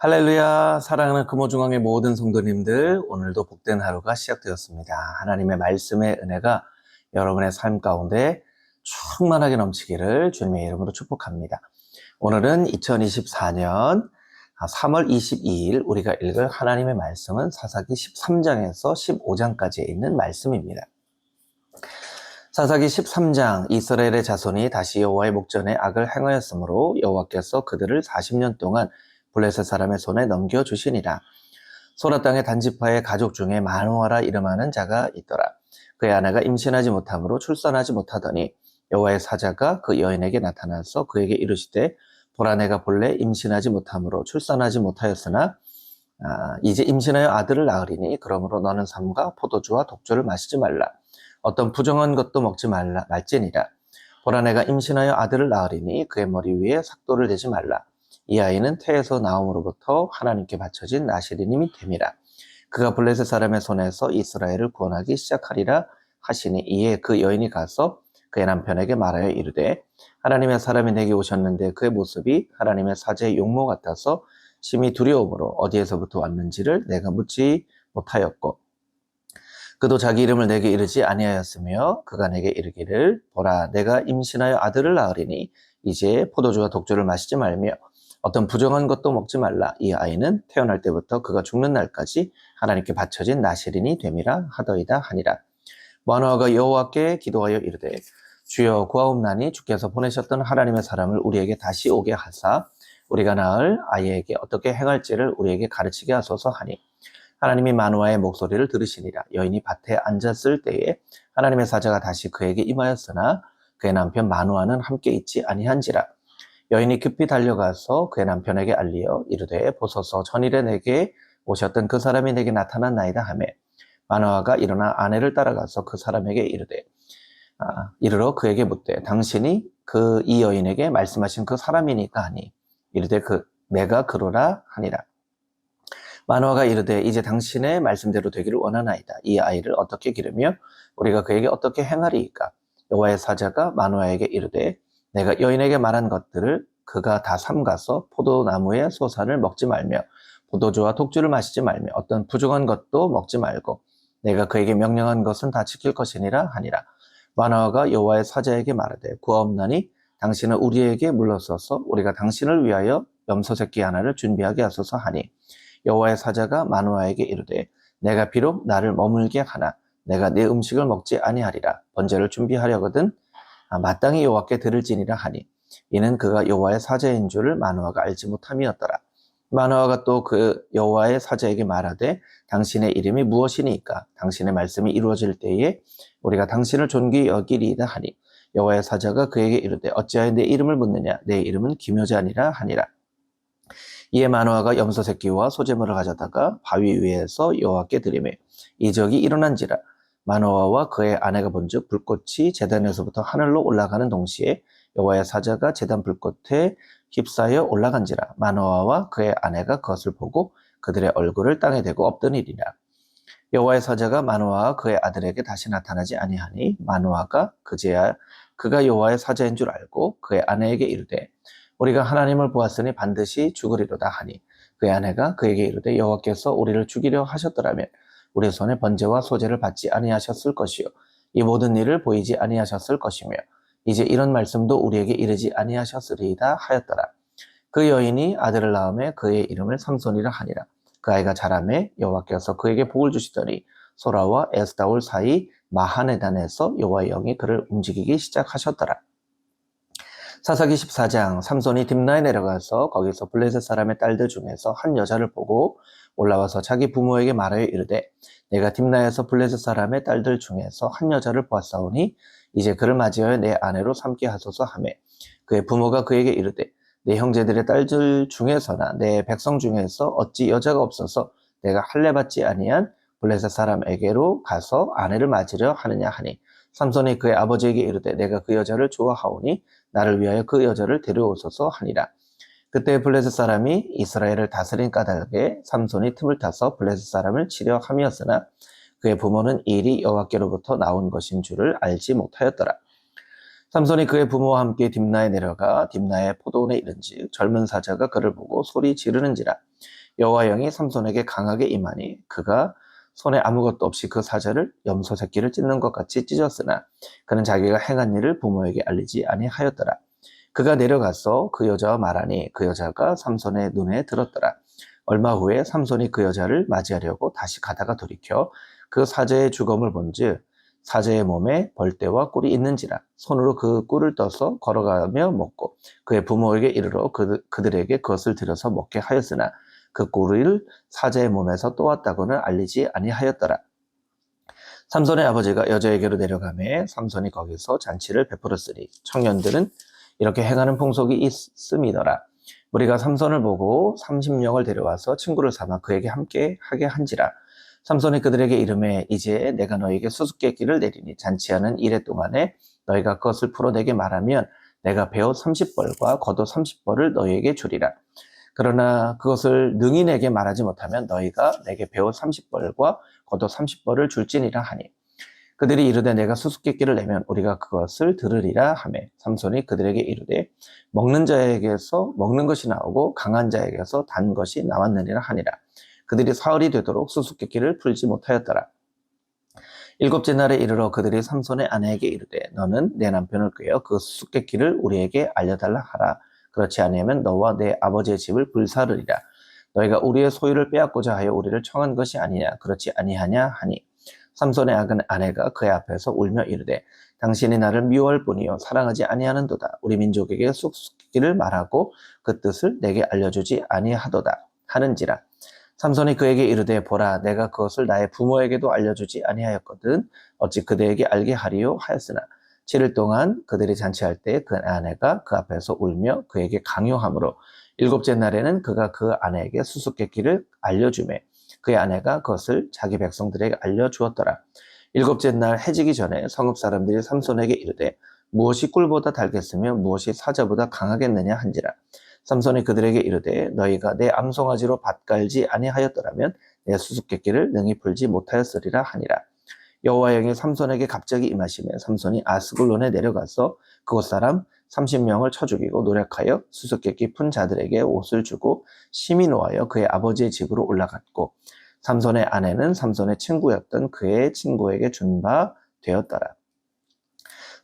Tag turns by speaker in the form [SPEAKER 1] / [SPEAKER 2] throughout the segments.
[SPEAKER 1] 할렐루야, 사랑하는 금호중앙의 모든 성도님들, 오늘도 복된 하루가 시작되었습니다. 하나님의 말씀의 은혜가 여러분의 삶 가운데 충만하게 넘치기를 주님의 이름으로 축복합니다. 오늘은 2024년 3월 22일 우리가 읽을 하나님의 말씀은 사사기 13장에서 15장까지에 있는 말씀입니다. 사사기 13장, 이스라엘의 자손이 다시 여호와의 목전에 악을 행하였으므로 여호와께서 그들을 40년 동안 블레셋 사람의 손에 넘겨주시니라. 소라 땅의 단지파의 가족 중에 마노아라 이름하는 자가 있더라. 그의 아내가 임신하지 못함으로 출산하지 못하더니 여호와의 사자가 그 여인에게 나타나서 그에게 이르시되 보라, 내가 본래 임신하지 못함으로 출산하지 못하였으나 이제 임신하여 아들을 낳으리니 그러므로 너는 삼가 포도주와 독주를 마시지 말라. 어떤 부정한 것도 먹지 말지니라. 보라, 내가 임신하여 아들을 낳으리니 그의 머리 위에 삭도를 대지 말라. 이 아이는 태에서 나옴으로부터 하나님께 바쳐진 나시린님이 됨이라. 그가 블레셋 사람의 손에서 이스라엘을 구원하기 시작하리라 하시니, 이에 그 여인이 가서 그의 남편에게 말하여 이르되 하나님의 사람이 내게 오셨는데 그의 모습이 하나님의 사제의 용모 같아서 심히 두려움으로 어디에서부터 왔는지를 내가 묻지 못하였고, 그도 자기 이름을 내게 이르지 아니하였으며 그가 내게 이르기를 보라, 내가 임신하여 아들을 낳으리니 이제 포도주와 독주를 마시지 말며 어떤 부정한 것도 먹지 말라. 이 아이는 태어날 때부터 그가 죽는 날까지 하나님께 바쳐진 나시린이 됨이라 하더이다 하니라. 마노아가 여호와께 기도하여 이르되 주여, 구하옵나니 주께서 보내셨던 하나님의 사람을 우리에게 다시 오게 하사 우리가 낳을 아이에게 어떻게 행할지를 우리에게 가르치게 하소서 하니, 하나님이 마노아의 목소리를 들으시니라. 여인이 밭에 앉았을 때에 하나님의 사자가 다시 그에게 임하였으나 그의 남편 마노아는 함께 있지 아니한지라. 여인이 급히 달려가서 그의 남편에게 알리어 이르되 보소서, 전일에 내게 오셨던 그 사람이 내게 나타났나이다 하매, 마노아가 일어나 아내를 따라가서 그 사람에게 이르러 그에게 묻되 당신이 이 여인에게 말씀하신 그 사람이니까 하니, 이르되 내가 그러라 하니라. 마노아가 이르되 이제 당신의 말씀대로 되기를 원하나이다. 이 아이를 어떻게 기르며 우리가 그에게 어떻게 행하리이까? 여호와의 사자가 마노아에게 이르되 내가 여인에게 말한 것들을 그가 다 삼가서 포도나무의 소사를 먹지 말며 포도주와 독주를 마시지 말며 어떤 부정한 것도 먹지 말고 내가 그에게 명령한 것은 다 지킬 것이니라 하니라. 마노아가 여호와의 사자에게 말하되 구하옵나니 당신은 우리에게 물러서서 우리가 당신을 위하여 염소 새끼 하나를 준비하게 하소서 하니, 여호와의 사자가 마노아에게 이르되 내가 비록 나를 머물게 하나 내가 네 음식을 먹지 아니하리라. 번제를 준비하려거든 마땅히 여호와께 드릴지니라 하니, 이는 그가 여호와의 사자인 줄을 마노아가 알지 못함이었더라. 마노아가 또 그 여호와의 사자에게 말하되 당신의 이름이 무엇이니까? 당신의 말씀이 이루어질 때에 우리가 당신을 존귀히 여기리이다 하니, 여호와의 사자가 그에게 이르되 어찌하여 내 이름을 묻느냐? 내 이름은 기묘자니라 하니라. 이에 마노아가 염소 새끼와 소제물을 가져다가 바위 위에서 여호와께 드리매 이적이 일어난지라. 마노아와 그의 아내가 본즉 불꽃이 제단에서부터 하늘로 올라가는 동시에 여호와의 사자가 제단 불꽃에 휩싸여 올라간지라. 마노아와 그의 아내가 그것을 보고 그들의 얼굴을 땅에 대고 엎드리니라. 여호와의 사자가 마노아와 그의 아들에게 다시 나타나지 아니하니, 마노아가 그제야 그가 여호와의 사자인 줄 알고 그의 아내에게 이르되 우리가 하나님을 보았으니 반드시 죽으리로다 하니, 그의 아내가 그에게 이르되 여호와께서 우리를 죽이려 하셨더라면 우리 손에 번제와 소제를 받지 아니하셨을 것이요 이 모든 일을 보이지 아니하셨을 것이며 이제 이런 말씀도 우리에게 이르지 아니하셨으리이다 하였더라. 그 여인이 아들을 낳음에 그의 이름을 삼손이라 하니라. 그 아이가 자라매 여호와께서 그에게 복을 주시더니 소라와 에스다올 사이 마하네단에서 여호와의 영이 그를 움직이기 시작하셨더라. 사사기 14장, 삼손이 딥나에 내려가서 거기서 블레셋 사람의 딸들 중에서 한 여자를 보고 올라와서 자기 부모에게 말하여 이르되 내가 딥나에서 블레셋 사람의 딸들 중에서 한 여자를 보았사오니 이제 그를 맞이하여 내 아내로 삼게 하소서 하매, 그의 부모가 그에게 이르되 내 형제들의 딸들 중에서나 내 백성 중에서 어찌 여자가 없어서 내가 할례받지 아니한 블레셋 사람에게로 가서 아내를 맞으려 하느냐 하니, 삼손이 그의 아버지에게 이르되 내가 그 여자를 좋아하오니 나를 위하여 그 여자를 데려오소서 하니라. 그때 블레셋 사람이 이스라엘을 다스린 까닭에 삼손이 틈을 타서 블레셋 사람을 치려 함이었으나 그의 부모는 이 일이 여호와께로부터 나온 것인 줄을 알지 못하였더라. 삼손이 그의 부모와 함께 딥나에 내려가 딥나의 포도원에 이른즉 젊은 사자가 그를 보고 소리 지르는지라. 여호와 영이 삼손에게 강하게 임하니 그가 손에 아무것도 없이 그 사자를 염소 새끼를 찢는 것 같이 찢었으나 그는 자기가 행한 일을 부모에게 알리지 아니하였더라. 그가 내려가서 그 여자와 말하니 그 여자가 삼손의 눈에 들었더라. 얼마 후에 삼손이 그 여자를 맞이하려고 다시 가다가 돌이켜 그 사자의 주검을 본즉 사자의 몸에 벌떼와 꿀이 있는지라. 손으로 그 꿀을 떠서 걸어가며 먹고 그의 부모에게 이르러 그들에게 그것을 들여서 먹게 하였으나 그 꿀을 사자의 몸에서 또왔다고는 알리지 아니하였더라. 삼손의 아버지가 여자에게로 내려가매 삼손이 거기서 잔치를 베풀었으니 청년들은 이렇게 행하는 풍속이 있음이더라. 우리가 삼손을 보고 30명을 데려와서 친구를 삼아 그에게 함께 하게 한지라. 삼손이 그들에게 이르매 이제 내가 너에게 수수께끼를 내리니 잔치하는 이래 동안에 너희가 그것을 풀어내게 말하면 내가 배옷 30벌과 겉옷 30벌을 너희에게 주리라. 그러나 그것을 능히 내게 말하지 못하면 너희가 내게 배옷 30벌과 겉옷 30벌을 줄지니라 하니 그들이 이르되 내가 수수께끼를 내면 우리가 그것을 들으리라 하매 삼손이 그들에게 이르되 먹는 자에게서 먹는 것이 나오고 강한 자에게서 단 것이 나왔느니라 하니라. 그들이 사흘이 되도록 수수께끼를 풀지 못하였더라. 일곱째 날에 이르러 그들이 삼손의 아내에게 이르되 너는 내 남편을 꾀어 그 수수께끼를 우리에게 알려달라 하라. 그렇지 아니하면 너와 내 아버지의 집을 불사르리라. 너희가 우리의 소유를 빼앗고자 하여 우리를 청한 것이 아니냐. 그렇지 아니하냐 하니 삼손의 아내가 그의 앞에서 울며 이르되 당신이 나를 미워할 뿐이요 사랑하지 아니하는도다. 우리 민족에게 수수께끼를 말하고 그 뜻을 내게 알려주지 아니하도다 하는지라. 삼손이 그에게 이르되 보라 내가 그것을 나의 부모에게도 알려주지 아니하였거든 어찌 그대에게 알게 하리요 하였으나 7일 동안 그들이 잔치할 때 그 아내가 그 앞에서 울며 그에게 강요하므로 일곱째 날에는 그가 그 아내에게 수수께끼를 알려주매 그의 아내가 그것을 자기 백성들에게 알려주었더라. 일곱째 날 해지기 전에 성읍 사람들이 삼손에게 이르되 무엇이 꿀보다 달겠으며 무엇이 사자보다 강하겠느냐 한지라. 삼손이 그들에게 이르되 너희가 내 암송아지로 밭 갈지 아니하였더라면 내 수수께끼를 능히 풀지 못하였으리라 하니라. 여호와 영이 삼손에게 갑자기 임하시매 삼손이 아스글론에 내려가서 그곳 사람 30명을 쳐 죽이고 노력하여 수수께끼 푼 자들에게 옷을 주고 심히 노하여 그의 아버지의 집으로 올라갔고 삼손의 아내는 삼손의 친구였던 그의 친구에게 준 바 되었더라.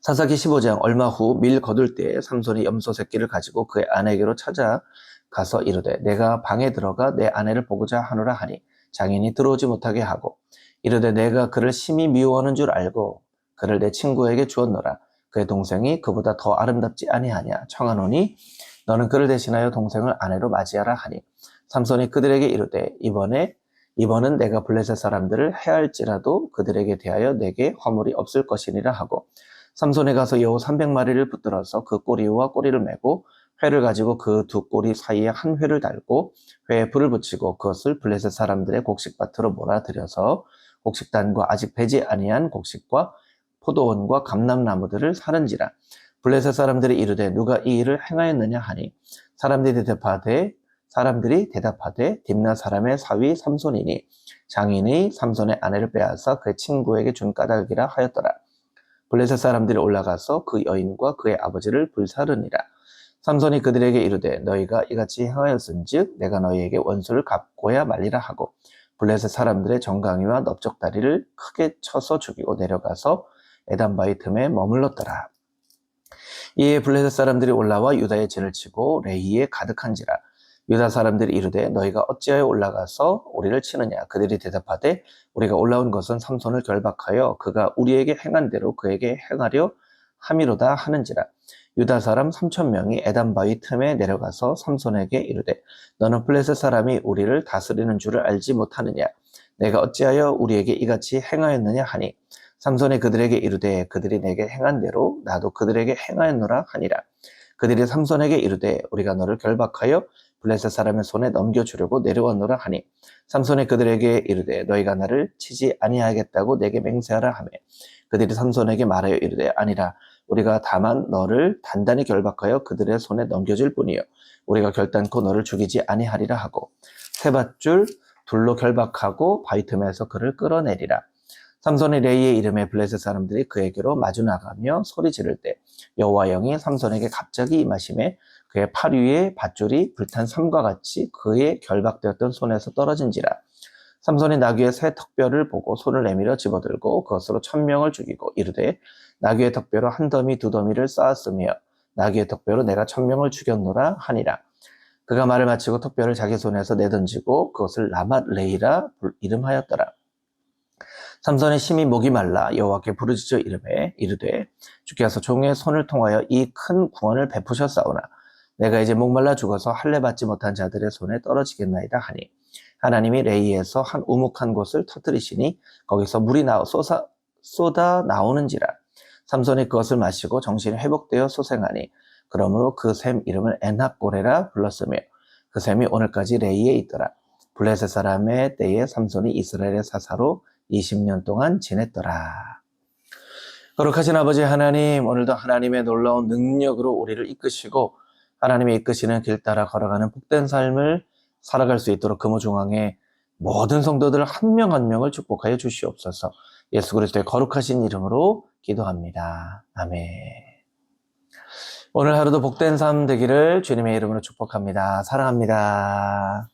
[SPEAKER 1] 사사기 15장 얼마 후 밀 거둘 때에 삼손이 염소 새끼를 가지고 그의 아내에게로 찾아가서 이르되 내가 방에 들어가 내 아내를 보고자 하노라 하니 장인이 들어오지 못하게 하고 이르되 내가 그를 심히 미워하는 줄 알고 그를 내 친구에게 주었노라. 그의 동생이 그보다 더 아름답지 아니하냐 청하노니 너는 그를 대신하여 동생을 아내로 맞이하라 하니 삼손이 그들에게 이르되 이번은 내가 블레셋 사람들을 해할지라도 그들에게 대하여 내게 화물이 없을 것이니라 하고 삼손이 가서 여우 300마리를 붙들어서 그 꼬리와 꼬리를 메고 회를 가지고 그 두 꼬리 사이에 한 회를 달고 회에 불을 붙이고 그것을 블레셋 사람들의 곡식밭으로 몰아들여서 곡식단과 아직 배지 아니한 곡식과 포도원과 감람나무들을 사른지라. 블레셋 사람들이 이르되 누가 이 일을 행하였느냐 하니 사람들이 대답하되 딥나 사람의 사위 삼손이니 장인이 삼손의 아내를 빼앗아 그의 친구에게 준 까닭이라 하였더라. 블레셋 사람들이 올라가서 그 여인과 그의 아버지를 불사르니라. 삼손이 그들에게 이르되 너희가 이같이 행하였은즉 내가 너희에게 원수를 갚고야 말리라 하고 블레셋 사람들의 정강이와 넓적다리를 크게 쳐서 죽이고 내려가서 에단바위 틈에 머물렀더라. 이에 블레셋 사람들이 올라와 유다의 진을 치고 레히에 가득한지라. 유다 사람들이 이르되 너희가 어찌하여 올라가서 우리를 치느냐. 그들이 대답하되 우리가 올라온 것은 삼손을 결박하여 그가 우리에게 행한 대로 그에게 행하려 함이로다 하는지라. 유다 사람 3,000명이 에단바위 틈에 내려가서 삼손에게 이르되 너는 블레셋 사람이 우리를 다스리는 줄을 알지 못하느냐. 내가 어찌하여 우리에게 이같이 행하였느냐 하니 삼손이 그들에게 이르되 그들이 내게 행한 대로 나도 그들에게 행하였노라 하니라. 그들이 삼손에게 이르되 우리가 너를 결박하여 블레셋 사람의 손에 넘겨주려고 내려왔노라 하니 삼손이 그들에게 이르되 너희가 나를 치지 아니하겠다고 내게 맹세하라 하며 그들이 삼손에게 말하여 이르되 아니라 우리가 다만 너를 단단히 결박하여 그들의 손에 넘겨줄 뿐이요 우리가 결단코 너를 죽이지 아니하리라 하고 세 밧줄 둘로 결박하고 바위 틈에서 그를 끌어내리라. 삼손이 레이의 이름에 블레셋 사람들이 그에게로 마주 나가며 소리 지를 때 여호와 영이 삼손에게 갑자기 임하심에 그의 팔 위에 밧줄이 불탄 삼과 같이 그의 결박되었던 손에서 떨어진지라. 삼손이 나귀의 새 턱뼈를 보고 손을 내밀어 집어들고 그것으로 1000명을 죽이고 이르되 나귀의 턱뼈로 한 더미 두 더미를 쌓았으며 나귀의 턱뼈로 내가 1000명을 죽였노라 하니라. 그가 말을 마치고 턱뼈를 자기 손에서 내던지고 그것을 라맛 레이라 이름하였더라. 삼손의 심히 목이 말라 여호와께 부르짖어 이르되 주께서 종의 손을 통하여 이 큰 구원을 베푸셨사오나 내가 이제 목말라 죽어서 할례 받지 못한 자들의 손에 떨어지겠나이다 하니 하나님이 레이에서 한 우묵한 곳을 터뜨리시니 거기서 물이 쏟아 나오는지라. 삼손이 그것을 마시고 정신이 회복되어 소생하니 그러므로 그 샘 이름을 엔합고레라 불렀으며 그 샘이 오늘까지 레이에 있더라. 블레셋 사람의 때에 삼손이 이스라엘의 사사로 20년 동안 지냈더라. 거룩하신 아버지 하나님, 오늘도 하나님의 놀라운 능력으로 우리를 이끄시고 하나님의 이끄시는 길 따라 걸어가는 복된 삶을 살아갈 수 있도록 금호중앙의 모든 성도들 한 명 한 명을 축복하여 주시옵소서. 예수 그리스도의 거룩하신 이름으로 기도합니다. 아멘. 오늘 하루도 복된 삶 되기를 주님의 이름으로 축복합니다. 사랑합니다.